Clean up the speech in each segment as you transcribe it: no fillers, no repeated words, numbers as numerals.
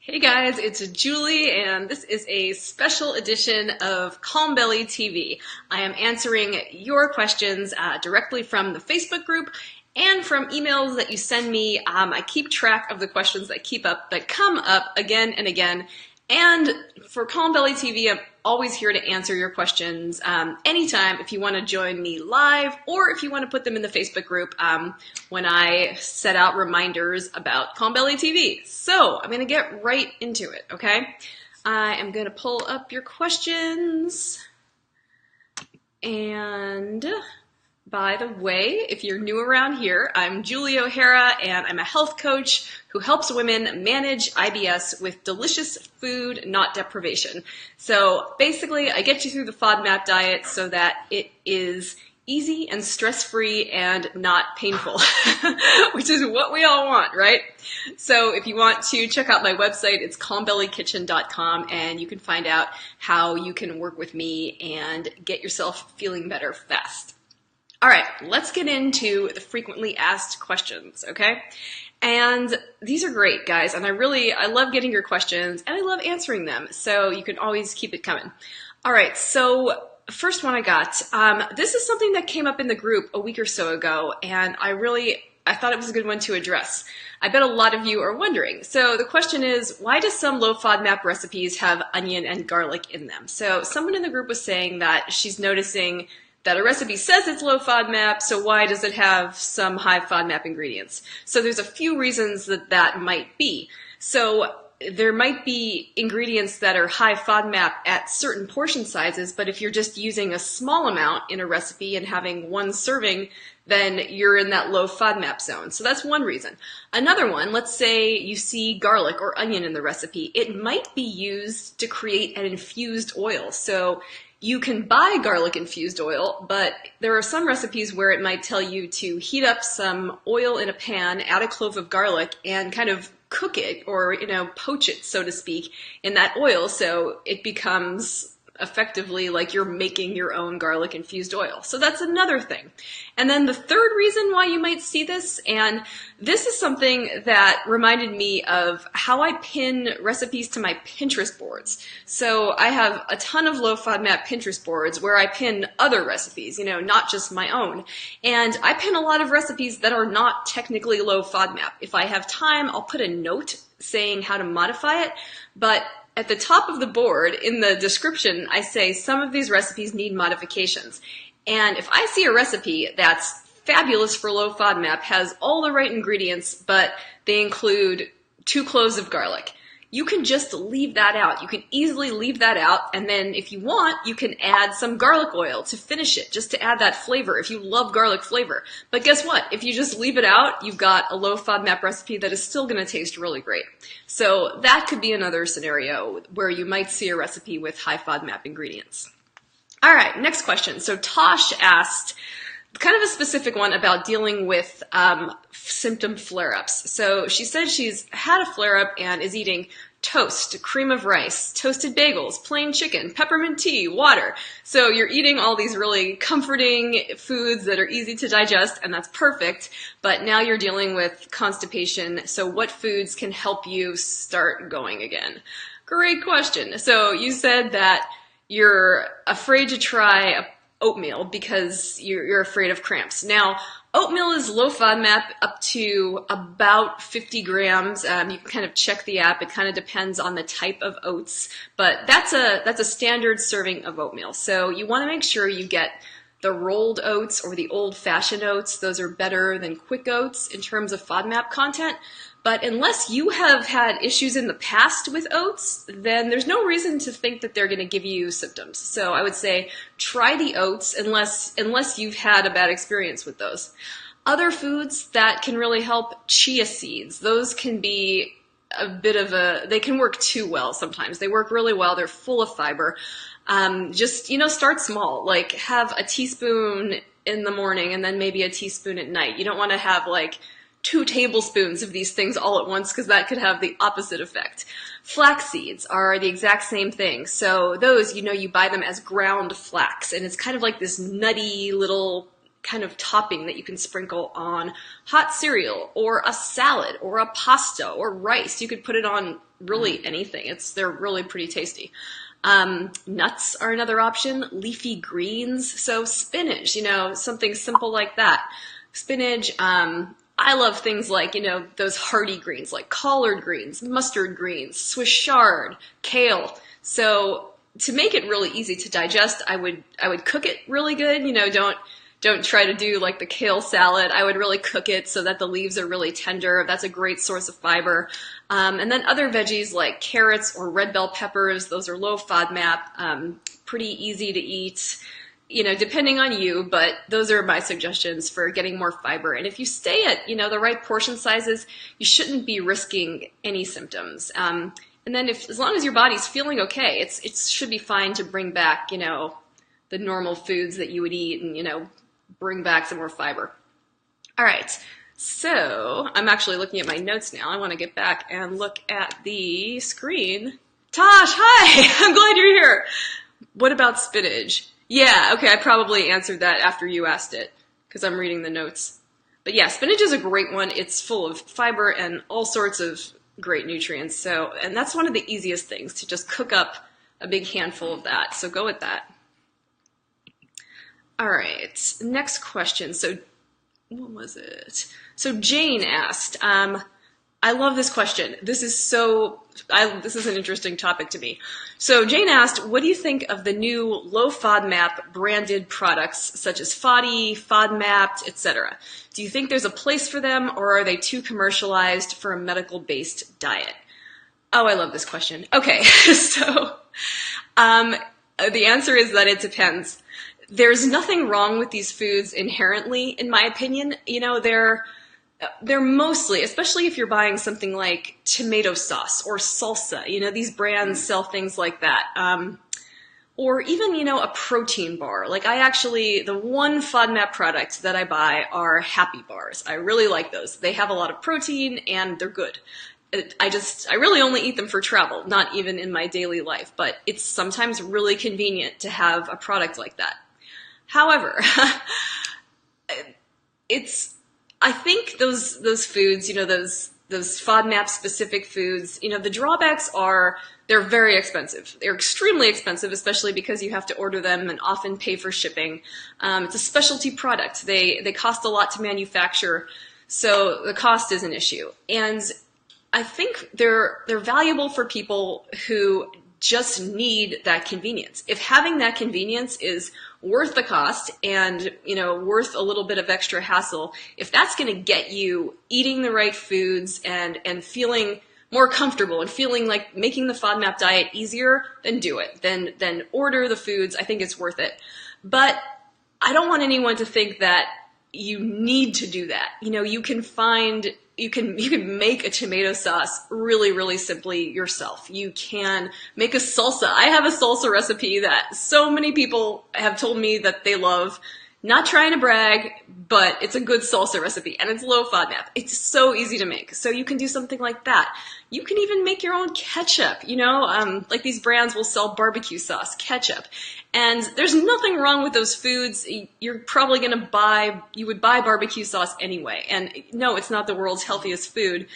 Hey guys, it's Julie, and this is a special edition of Calm Belly TV. I am answering your questions directly from the Facebook group and from emails that you send me. I keep track of the questions that come up again and again. And for Calm Belly TV, I'm always here to answer your questions anytime if you want to join me live or if you want to put them in the Facebook group when I set out reminders about Calm Belly TV. So I'm going to get right into it, okay? I am going to pull up your questions. And by the way, if you're new around here, I'm Julie O'Hara, and I'm a health coach who helps women manage IBS with delicious food, not deprivation. So basically, I get you through the FODMAP diet so that it is easy and stress-free and not painful, which is what we all want, right? So if you want to check out my website, it's calmbellykitchen.com, and you can find out how you can work with me and get yourself feeling better fast. All right, let's get into the frequently asked questions, okay? And these are great, guys, and I love getting your questions, and I love answering them, so you can always keep it coming. All right, so first one I got, this is something that came up in the group a week or so ago, and I thought it was a good one to address. I bet a lot of you are wondering. So the question is, why do some low FODMAP recipes have onion and garlic in them? So someone in the group was saying that she's noticing that a recipe says it's low FODMAP, so why does it have some high FODMAP ingredients? So there's a few reasons that might be. So there might be ingredients that are high FODMAP at certain portion sizes, but if you're just using a small amount in a recipe and having one serving, then you're in that low FODMAP zone. So that's one reason. Another one, let's say you see garlic or onion in the recipe. It might be used to create an infused oil. So you can buy garlic infused oil, but there are some recipes where it might tell you to heat up some oil in a pan, add a clove of garlic, and kind of cook it or, poach it, so to speak, in that oil so it becomes effectively like you're making your own garlic infused oil. So that's another thing. And then the third reason why you might see this, and this is something that reminded me of how I pin recipes to my Pinterest boards. So I have a ton of low FODMAP Pinterest boards where I pin other recipes, not just my own. And I pin a lot of recipes that are not technically low FODMAP. If I have time, I'll put a note saying how to modify it, but at the top of the board, in the description, I say some of these recipes need modifications. And if I see a recipe that's fabulous for low FODMAP, has all the right ingredients, but they include 2 cloves of garlic, you can just leave that out. You can easily leave that out, and then if you want, you can add some garlic oil to finish it, just to add that flavor if you love garlic flavor. But guess what? If you just leave it out, you've got a low FODMAP recipe that is still going to taste really great. So that could be another scenario where you might see a recipe with high FODMAP ingredients. All right, next question. So Tosh asked kind of a specific one about dealing with symptom flare-ups. So she said she's had a flare-up and is eating toast, cream of rice, toasted bagels, plain chicken, peppermint tea, water. So you're eating all these really comforting foods that are easy to digest, and that's perfect, but now you're dealing with constipation. So what foods can help you start going again? Great question. So you said that you're afraid to try oatmeal because you're afraid of cramps. Now, oatmeal is low FODMAP up to about 50 grams. You can kind of check the app. It kind of depends on the type of oats, but that's a standard serving of oatmeal. So you want to make sure you get the rolled oats or the old-fashioned oats. Those are better than quick oats in terms of FODMAP content. But unless you have had issues in the past with oats, then there's no reason to think that they're going to give you symptoms. So I would say try the oats unless you've had a bad experience with those. Other foods that can really help, chia seeds. Those can be they can work too well sometimes. They work really well. They're full of fiber. Just, start small. Like have a teaspoon in the morning and then maybe a teaspoon at night. You don't want to have like 2 tablespoons of these things all at once because that could have the opposite effect. Flax seeds are the exact same thing. So those, you buy them as ground flax, and it's kind of like this nutty little kind of topping that you can sprinkle on hot cereal or a salad or a pasta or rice. You could put it on really anything. They're really pretty tasty. Nuts are another option. Leafy greens, so spinach, something simple like that. Spinach. I love things like, those hardy greens like collard greens, mustard greens, Swiss chard, kale. So to make it really easy to digest, I would cook it really good. Don't try to do like the kale salad. I would really cook it so that the leaves are really tender. That's a great source of fiber. And then other veggies like carrots or red bell peppers, those are low FODMAP, pretty easy to eat, depending on you, but those are my suggestions for getting more fiber. And if you stay at, the right portion sizes, you shouldn't be risking any symptoms. And then as long as your body's feeling okay, it should be fine to bring back, the normal foods that you would eat and, bring back some more fiber. All right. So I'm actually looking at my notes now. I want to get back and look at the screen. Tosh, hi! I'm glad you're here. What about spinach? Yeah, okay, I probably answered that after you asked it because I'm reading the notes. But yeah, spinach is a great one. It's full of fiber and all sorts of great nutrients. And that's one of the easiest things, to just cook up a big handful of that. So go with that. All right, next question. So what was it? So Jane asked, I love this question. This is an interesting topic to me. So Jane asked, what do you think of the new low FODMAP branded products such as FODMAP, etc.? Do you think there's a place for them, or are they too commercialized for a medical-based diet? Oh, I love this question. Okay, so the answer is that it depends. There's nothing wrong with these foods inherently, in my opinion. They're mostly, especially if you're buying something like tomato sauce or salsa, these brands sell things like that. Or even, a protein bar. Like the one FODMAP product that I buy are Happy Bars. I really like those. They have a lot of protein and they're good. I really only eat them for travel, not even in my daily life, but it's sometimes really convenient to have a product like that. However, I think those foods, those FODMAP specific foods, the drawbacks are they're very expensive. They're extremely expensive, especially because you have to order them and often pay for shipping. It's a specialty product. They cost a lot to manufacture, so the cost is an issue. And I think they're valuable for people who just need that convenience. If having that convenience is worth the cost and, worth a little bit of extra hassle, if that's going to get you eating the right foods and feeling more comfortable and feeling like making the FODMAP diet easier, then do it. Then order the foods. I think it's worth it. But I don't want anyone to think that you need to do that. You can make a tomato sauce really, really simply yourself. You can make a salsa. I have a salsa recipe that so many people have told me that they love. Not trying to brag, but it's a good salsa recipe and it's low FODMAP. It's so easy to make. So you can do something like that. You can even make your own ketchup, like these brands will sell barbecue sauce, ketchup. And there's nothing wrong with those foods. You're probably you would buy barbecue sauce anyway. And no, it's not the world's healthiest food.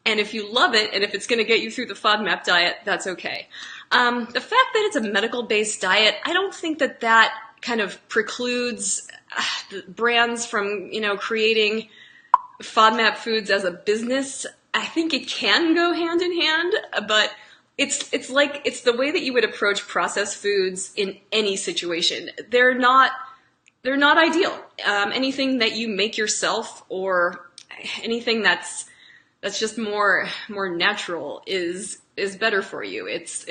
And if you love it, and if it's going to get you through the FODMAP diet, that's okay. The fact that it's a medical-based diet, I don't think that kind of precludes the brands from, creating FODMAP foods as a business. I think it can go hand in hand, but it's the way that you would approach processed foods in any situation. They're not ideal. Anything that you make yourself or anything that's just more natural is better for you. It's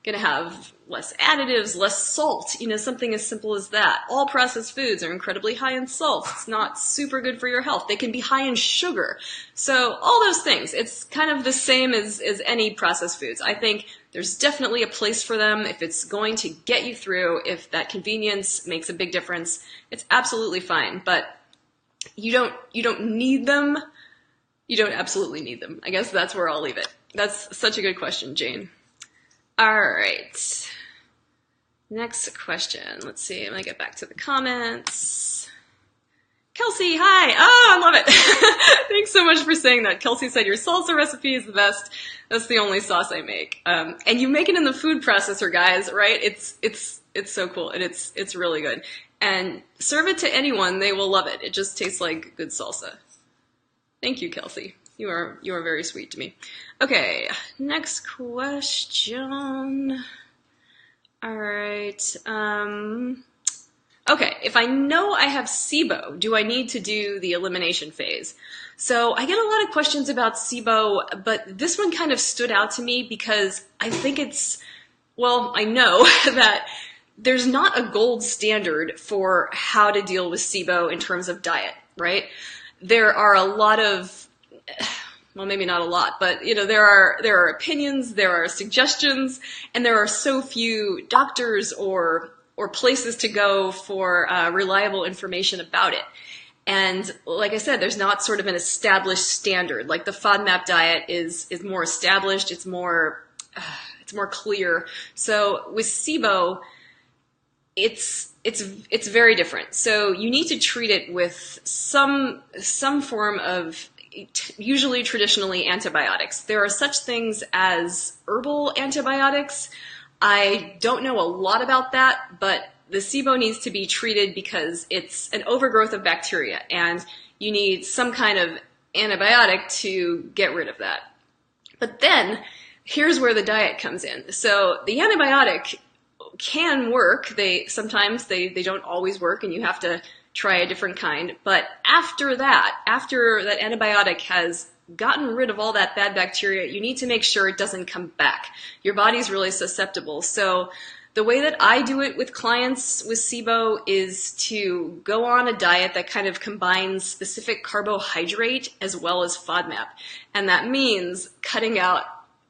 going to have less additives, less salt, something as simple as that. All processed foods are incredibly high in salt. It's not super good for your health. They can be high in sugar. So all those things, it's kind of the same as any processed foods. I think there's definitely a place for them if it's going to get you through, if that convenience makes a big difference. It's absolutely fine, but you don't need them. You don't absolutely need them. I guess that's where I'll leave it. That's such a good question, Jane. All right. Next question. Let's see. I'm going to get back to the comments. Kelsey, hi. Oh, I love it. Thanks so much for saying that. Kelsey said your salsa recipe is the best. That's the only sauce I make. And you make it in the food processor, guys, right? It's so cool, and it's really good. And serve it to anyone; they will love it. It just tastes like good salsa. Thank you, Kelsey. You are very sweet to me. Okay, next question. All right. Okay, if I know I have SIBO, do I need to do the elimination phase? So I get a lot of questions about SIBO, but this one kind of stood out to me because I think I know that there's not a gold standard for how to deal with SIBO in terms of diet, right? There are a lot of, well, maybe not a lot, but there are opinions, there are suggestions, and there are so few doctors or places to go for reliable information about it. And like I said, there's not sort of an established standard. Like the FODMAP diet is more established, it's more clear. So with SIBO, it's very different. So you need to treat it with some form of, usually traditionally, antibiotics. There are such things as herbal antibiotics. I don't know a lot about that, but the SIBO needs to be treated because it's an overgrowth of bacteria, and you need some kind of antibiotic to get rid of that. But then, here's where the diet comes in. So the antibiotic can work. Sometimes they don't always work, and you have to try a different kind. But after that antibiotic has gotten rid of all that bad bacteria, you need to make sure it doesn't come back. Your body's really susceptible. So the way that I do it with clients with SIBO is to go on a diet that kind of combines specific carbohydrate as well as FODMAP. And that means cutting out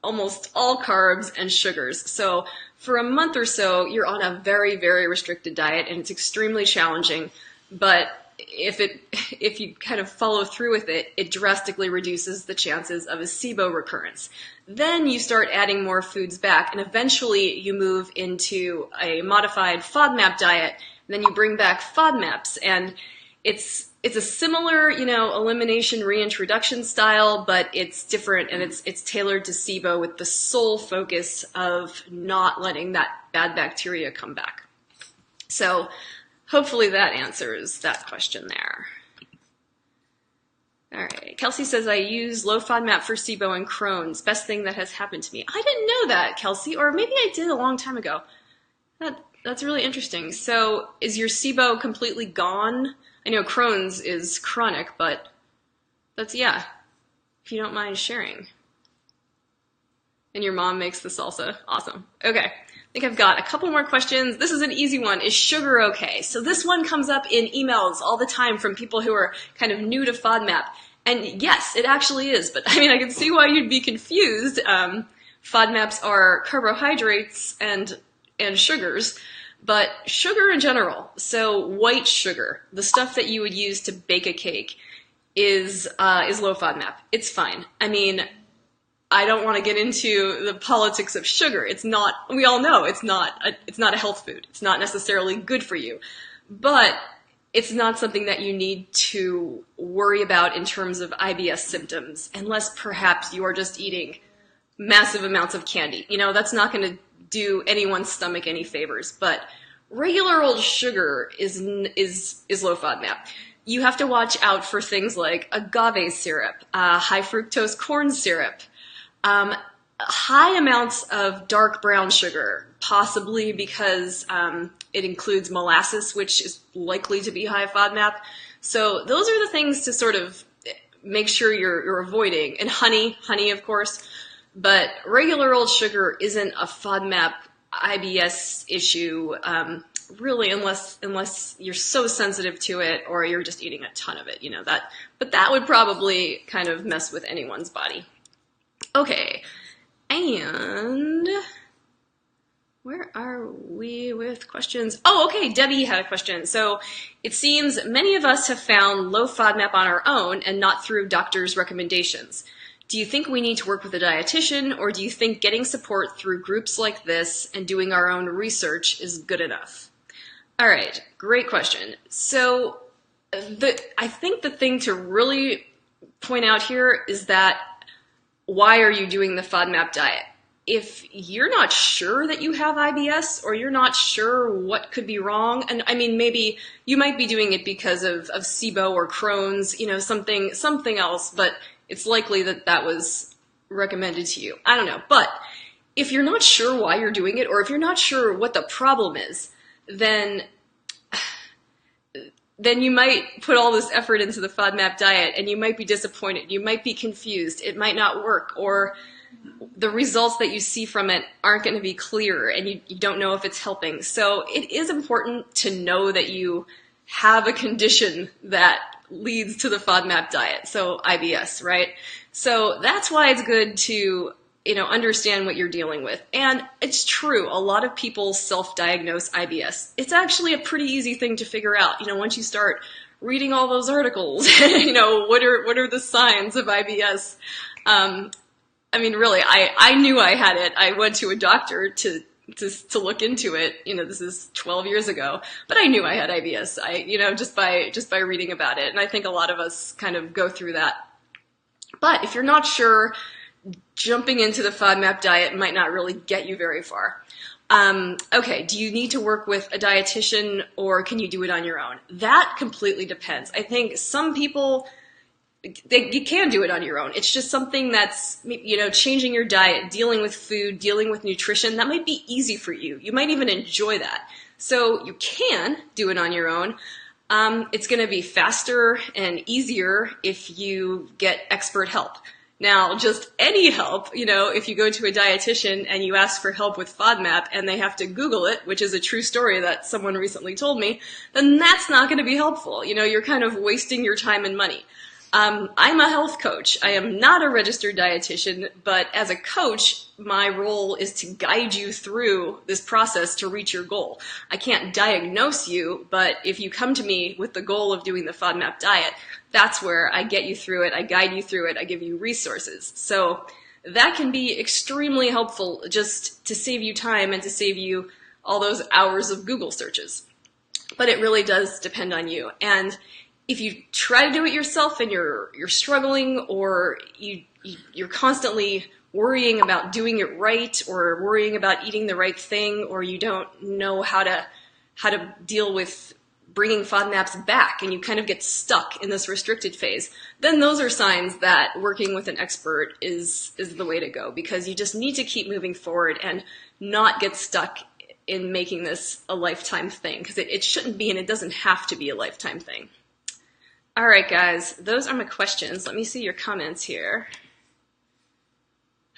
almost all carbs and sugars. So for a month or so, you're on a very, very restricted diet, and it's extremely challenging. But if you kind of follow through with it, it drastically reduces the chances of a SIBO recurrence. Then you start adding more foods back, and eventually you move into a modified FODMAP diet, and then you bring back FODMAPs, and it's a similar, elimination reintroduction style, but it's different, and it's tailored to SIBO with the sole focus of not letting that bad bacteria come back. So hopefully that answers that question there. All right, Kelsey says, I use low FODMAP for SIBO and Crohn's. Best thing that has happened to me. I didn't know that, Kelsey, or maybe I did a long time ago. That's really interesting. So is your SIBO completely gone? I know Crohn's is chronic, but if you don't mind sharing. And your mom makes the salsa. Awesome. Okay. I think I've got a couple more questions. This is an easy one. Is sugar okay? So this one comes up in emails all the time from people who are kind of new to FODMAP. And yes, it actually is. But I mean, I can see why you'd be confused. FODMAPs are carbohydrates and sugars. But sugar in general, so white sugar, the stuff that you would use to bake a cake, is low FODMAP. It's fine. I mean, I don't want to get into the politics of sugar. It's not. We all know it's not a health food. It's not necessarily good for you, but it's not something that you need to worry about in terms of IBS symptoms, unless perhaps you are just eating massive amounts of candy. That's not going to do anyone's stomach any favors, but regular old sugar is low FODMAP. You have to watch out for things like agave syrup, high fructose corn syrup, high amounts of dark brown sugar, possibly because it includes molasses, which is likely to be high FODMAP. So those are the things to sort of make sure you're avoiding. And honey, of course. But regular old sugar isn't a FODMAP IBS issue, really, unless you're so sensitive to it or you're just eating a ton of it, But that would probably kind of mess with anyone's body. Okay, and where are we with questions? Oh, okay, Debbie had a question. So it seems many of us have found low FODMAP on our own and not through doctors' recommendations. Do you think we need to work with a dietitian, or do you think getting support through groups like this and doing our own research is good enough? All right, great question. So I think the thing to really point out here is that why are you doing the FODMAP diet? If you're not sure that you have IBS or you're not sure what could be wrong, and I mean, maybe you might be doing it because of SIBO or Crohn's, something else, but it's likely that that was recommended to you. I don't know. But if you're not sure why you're doing it, or if you're not sure what the problem is, then you might put all this effort into the FODMAP diet and you might be disappointed. You might be confused. It might not work, or the results that you see from it aren't going to be clear and you don't know if it's helping. So it is important to know that you have a condition that leads to the FODMAP diet, so IBS, right? So that's why it's good to understand what you're dealing with. And it's true, a lot of people self-diagnose IBS. It's actually a pretty easy thing to figure out. Once you start reading all those articles, what are the signs of IBS? I mean, really, I knew I had it. I went to a doctor to look into it. This is 12 years ago, but I knew I had IBS. Just by reading about it. And I think a lot of us kind of go through that. But if you're not sure, jumping into the FODMAP diet might not really get you very far. Okay, do you need to work with a dietitian or can you do it on your own? That completely depends. I think some people, you can do it on your own. It's just something that's, changing your diet, dealing with food, dealing with nutrition, that might be easy for you. You might even enjoy that. So you can do it on your own. It's going to be faster and easier if you get expert help. Now, just any help, if you go to a dietitian and you ask for help with FODMAP and they have to Google it, which is a true story that someone recently told me, then that's not going to be helpful. You're kind of wasting your time and money. I'm a health coach. I am not a registered dietitian, but as a coach, my role is to guide you through this process to reach your goal. I can't diagnose you, but if you come to me with the goal of doing the FODMAP diet, that's where I get you through it, I guide you through it, I give you resources. So that can be extremely helpful just to save you time and to save you all those hours of Google searches. But it really does depend on you. And if you try to do it yourself and you're struggling, or you're constantly worrying about doing it right, or worrying about eating the right thing, or you don't know how to deal with bringing FODMAPs back and you kind of get stuck in this restricted phase, then those are signs that working with an expert is the way to go, because you just need to keep moving forward and not get stuck in making this a lifetime thing, because it shouldn't be, and it doesn't have to be a lifetime thing. All right, guys, those are my questions. Let me see your comments here.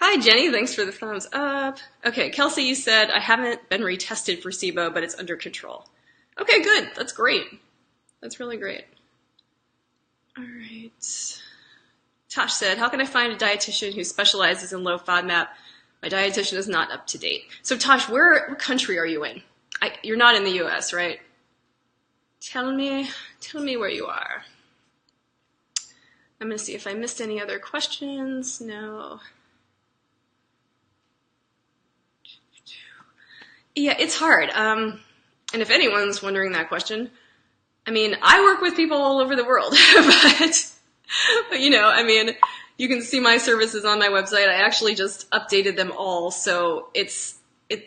Hi, Jenny. Thanks for the thumbs up. Okay, Kelsey, you said, I haven't been retested for SIBO, but it's under control. Okay, good. That's great. That's really great. All right. Tosh said, how can I find a dietitian who specializes in low FODMAP? My dietitian is not up to date. So, Tosh, what country are you in? You're not in the U.S., right? Tell me where you are. I'm going to see if I missed any other questions. No. Yeah, it's hard. And if anyone's wondering that question, I mean, I work with people all over the world, but you can see my services on my website. I actually just updated them all, so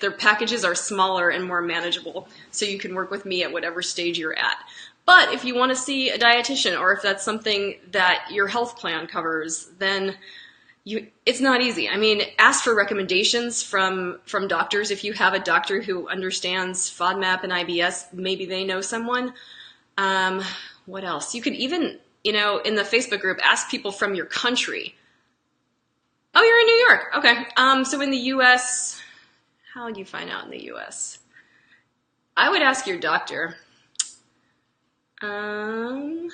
their packages are smaller and more manageable, so you can work with me at whatever stage you're at. But if you want to see a dietitian, or if that's something that your health plan covers, then it's not easy. I mean, ask for recommendations from doctors. If you have a doctor who understands FODMAP and IBS, maybe they know someone. What else? You could even, in the Facebook group, ask people from your country. Oh, you're in New York. Okay. So in the U.S., how would you find out in the U.S.? I would ask your doctor. But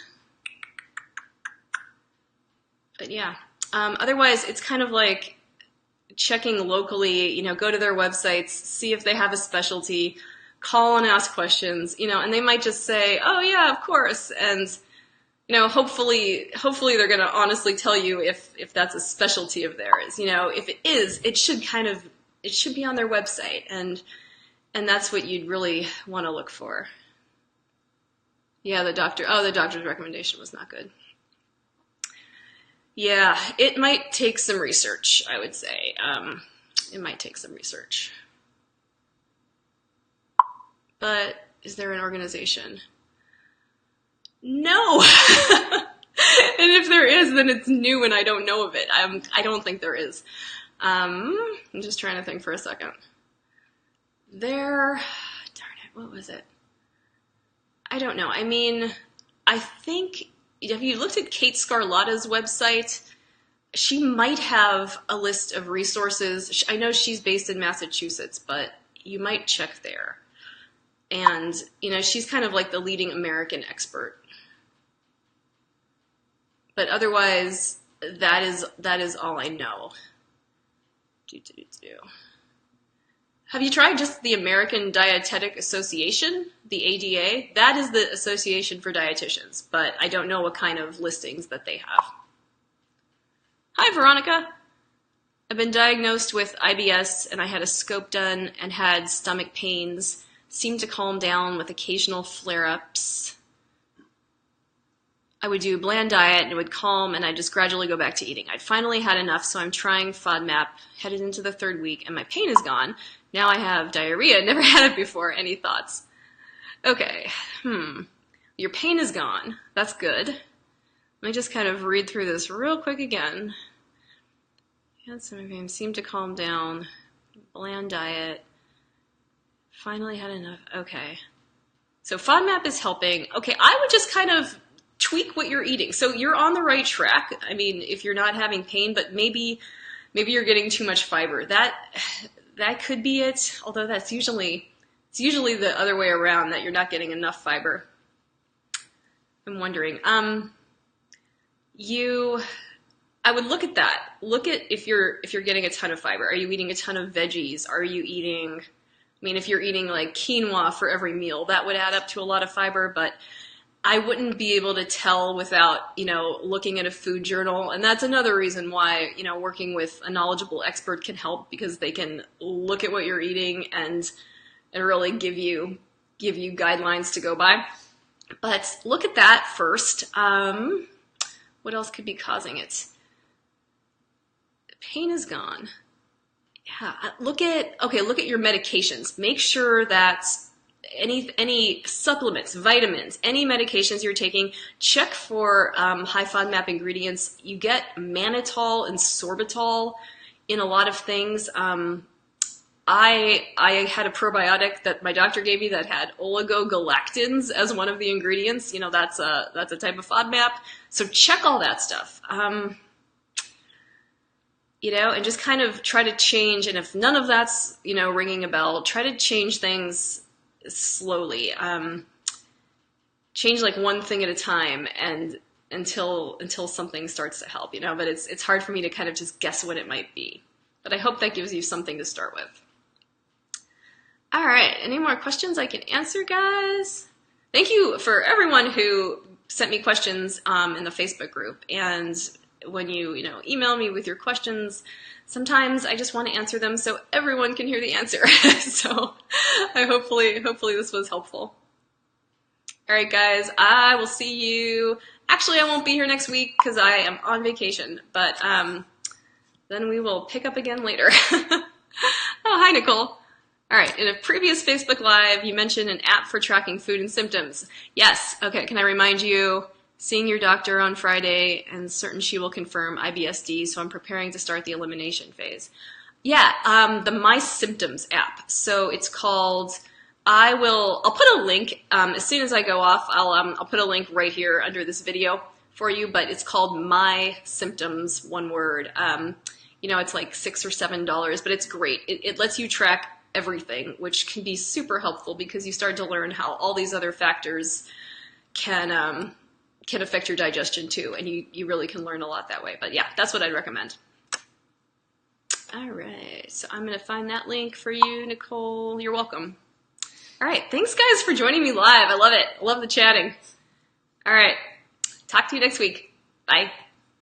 yeah. Otherwise, it's kind of like checking locally, go to their websites, see if they have a specialty, call and ask questions, and they might just say, oh yeah, of course. And, hopefully they're going to honestly tell you if that's a specialty of theirs. If it is, it should be on their website, and that's what you'd really want to look for. Yeah, the doctor's recommendation was not good. Yeah, it might take some research, I would say. It might take some research. But is there an organization? No! And if there is, then it's new and I don't know of it. I don't think there is. I'm just trying to think for a second. Darn it, what was it? I don't know. I mean, I think, have you looked at Kate Scarlatta's website? She might have a list of resources. I know she's based in Massachusetts, but you might check there. And, she's kind of like the leading American expert. But otherwise, that is all I know. Have you tried just the American Dietetic Association, the ADA? That is the Association for Dietitians, but I don't know what kind of listings that they have. Hi, Veronica. I've been diagnosed with IBS, and I had a scope done and had stomach pains. Seemed to calm down with occasional flare-ups. I would do a bland diet and it would calm and I'd just gradually go back to eating. I'd finally had enough, so I'm trying FODMAP, headed into the 3rd week, and my pain is gone. Now I have diarrhea, never had it before. Any thoughts? Okay, your pain is gone. That's good. Let me just kind of read through this real quick again. Had some pain, seemed to calm down, bland diet, finally had enough. Okay, so FODMAP is helping. Okay, I would just kind of tweak what you're eating. So you're on the right track. I mean, if you're not having pain, but maybe you're getting too much fiber. That could be it. Although it's usually the other way around, that you're not getting enough fiber. I'm wondering. I would look at that. Look at if you're getting a ton of fiber. Are you eating a ton of veggies? Are you eating? I mean, if you're eating like quinoa for every meal, that would add up to a lot of fiber, but I wouldn't be able to tell without, looking at a food journal. And that's another reason why, working with a knowledgeable expert can help, because they can look at what you're eating and really give you guidelines to go by. But look at that first. What else could be causing it? The pain is gone. Yeah, look at your medications. Make sure that any supplements, vitamins, any medications you're taking, check for high FODMAP ingredients. You get mannitol and sorbitol in a lot of things. I had a probiotic that my doctor gave me that had oligogalactans as one of the ingredients. That's a type of FODMAP. So check all that stuff. And just kind of try to change. And if none of that's, ringing a bell, try to change things slowly. Change like one thing at a time, and until something starts to help, but it's hard for me to kind of just guess what it might be. But I hope that gives you something to start with. All right, any more questions I can answer, guys? Thank you for everyone who sent me questions in the Facebook group. And when you email me with your questions, sometimes I just want to answer them so everyone can hear the answer. So hopefully this was helpful. All right, guys, I will see you. Actually, I won't be here next week because I am on vacation, but then we will pick up again later. Oh, hi, Nicole. All right, in a previous Facebook Live, you mentioned an app for tracking food and symptoms. Yes, okay, can I remind you, seeing your doctor on Friday, and certain she will confirm IBSD, so I'm preparing to start the elimination phase. Yeah, the My Symptoms app. So it's called, I'll put a link, as soon as I go off, I'll put a link right here under this video for you, but it's called My Symptoms, one word. It's like $6 or $7, but it's great. It lets you track everything, which can be super helpful because you start to learn how all these other factors can affect your digestion too, and you really can learn a lot that way. But yeah, that's what I'd recommend. All right, so I'm going to find that link for you, Nicole. You're welcome. All right, thanks guys for joining me live. I love it. I love the chatting. All right, talk to you next week. Bye.